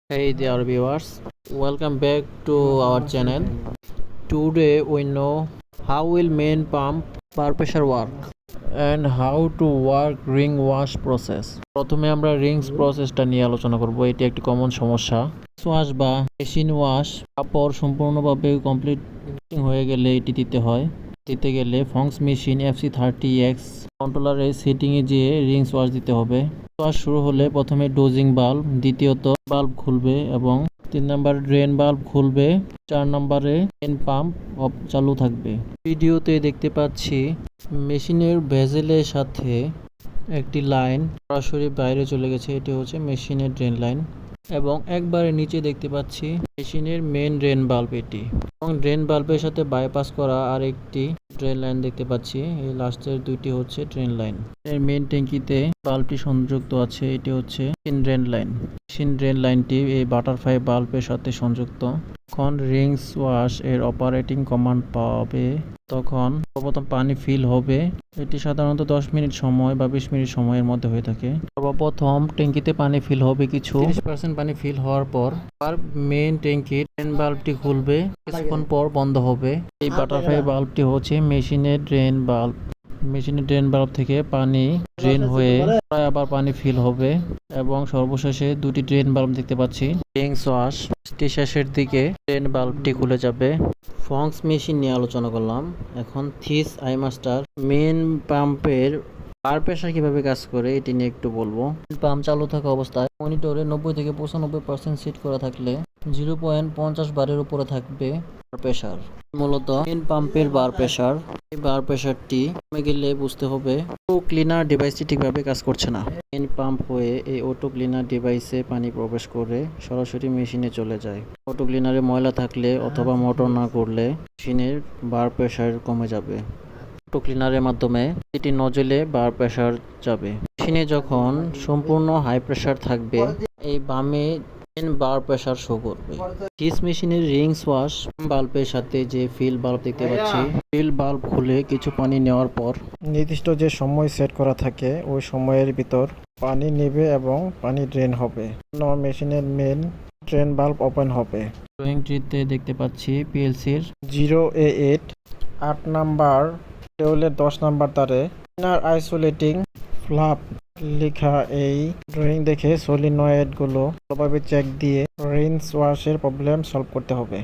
Hey there viewers, welcome back to our channel. Today we know how will main pump per pressure work and how to work ring wash process. প্রথমে আমরা Rings প্রসেসটা নিয়ে আলোচনা করব। এটি একটি common সমস্যা। ওয়াশ বা মেশিন ওয়াশ কাপড় সম্পূর্ণভাবে কমপ্লিট হয়ে গেলে এটি দিতে গেলে ফংস মেশিন FC30X কন্ট্রোলারের সেটিংয়ে যেয়ে রিংস ওয়াশ দিতে হবে। ওয়াশ শুরু হলে প্রথমে ডোজিং বাল্ব, দ্বিতীয়ত বাল্ব খুলবে এবং 3 নাম্বার ড্রেন বাল্ব খুলবে, 4 নম্বরে মেন পাম্প চালু থাকবে। ভিডিওতে দেখতে পাচ্ছি মেশিনের ভেজেলের সাথে একটি লাইন সরাসরি বাইরে চলে গেছে, এটি হচ্ছে মেশিনের ড্রেন লাইন। এবং একবারে নিচে দেখতে পাচ্ছি মেশিনের মেন ড্রেন বাল্ব এটি, এবং ড্রেন বাল্বের সাথে বাইপাস করা আর একটি ড্রেন লাইন দেখতে পাচ্ছি। এই লাস্টের দুইটি হচ্ছে ড্রেন লাইন। এর মেন ট্যাঙ্কিতে বাল্বটি সংযুক্ত আছে, এটি হচ্ছে ড্রেন লাইন। মেশিন ড্রেন লাইনটি এই বাটারফ্লাই বাল্বের সাথে সংযুক্ত। যখন রিংস ওয়াশ এর অপারেটিং কমান্ড পাবে তখন সর্বপ্রথম পানি ফিল হবে। এটি সাধারণত 10 মিনিট সময় বা 20 মিনিট সময়ের মধ্যে হয়ে থাকে। সর্বপ্রথম ট্যাঙ্কিতে পানি ফিল হবে, কিছু 30% পানি ফিল হওয়ার পর মেইন ট্যাঙ্কির ড্রেন বাল্বটি খুলবে, কিছুক্ষণ পর বন্ধ হবে। এই বাটারফ্লাই বাল্বটি হচ্ছে মেশিনের ড্রেন বাল্ব। মেশিনের ড্রেন বাল্ব থেকে পানি ড্রেন হয়ে আবার পানি ফিল হবে এবং সর্বশেষে দুটি ড্রেন বাল্ব দেখতে পাচ্ছি। রিংস ওয়াশ শেষের দিকে ড্রেন বাল্বটি খুলে যাবে। ফংস মেশিন নিয়ে আলোচনা করলাম। এখন থিস আই মাস্টার মেন পাম্পের পার প্রেশার কিভাবে কাজ করে এটি নিয়ে একটু বলবো। পাম্প চালু থাকা অবস্থায় মনিটরে 90 থেকে 95% সেট করা থাকলে 0.50 বারের উপরে থাকবে প্রেশার। মূলত মেন পাম্পের বার প্রেশার। এই বার প্রেশারটি কমে গেলে বুঝতে হবে অটো ক্লিনার ডিভাইসটি ঠিকভাবে কাজ করছে না। মেন পাম্প হয়ে এই অটো ক্লিনার ডিভাইসে পানি প্রবেশ করে সরাসরি মেশিনে চলে যায়। অটো ক্লিনারে ময়লা থাকলে অথবা মোটর না করলে মেশিনের বার প্রেশার কমে যাবে। অটো ক্লিনারের মাধ্যমে এটি নজলে বার প্রেশার যাবে। মেশিনে যখন সম্পূর্ণ হাই প্রেশার থাকবে এই বামে বার প্রেশার শো করবে। ডিস মেশিনের রিংস ওয়াশ বাল্বের সাথে যে ফিল বাল্ব দেখতে পাচ্ছি, ফিল বাল্ব খুলে কিছু পানি নেওয়ার পর নির্দিষ্ট যে সময় সেট করা থাকে ওই সময়ের ভিতর পানি নেবে এবং পানি ড্রেন হবে। মেশিনের মেন ড্রেন বাল্ব ওপেন হবে। ড্রয়িংটিতে দেখতে পাচ্ছি পিএলসির 0A8 8 নাম্বার টেবিলের 10 নাম্বার তারে ইনার আইসোলেটিং ফ্লাপ লেখা। এই ড্রয়িং দেখে সলিনয়েড গুলো ভালোভাবে চেক দিয়ে রিংস ওয়াশের প্রবলেম সলভ করতে হবে।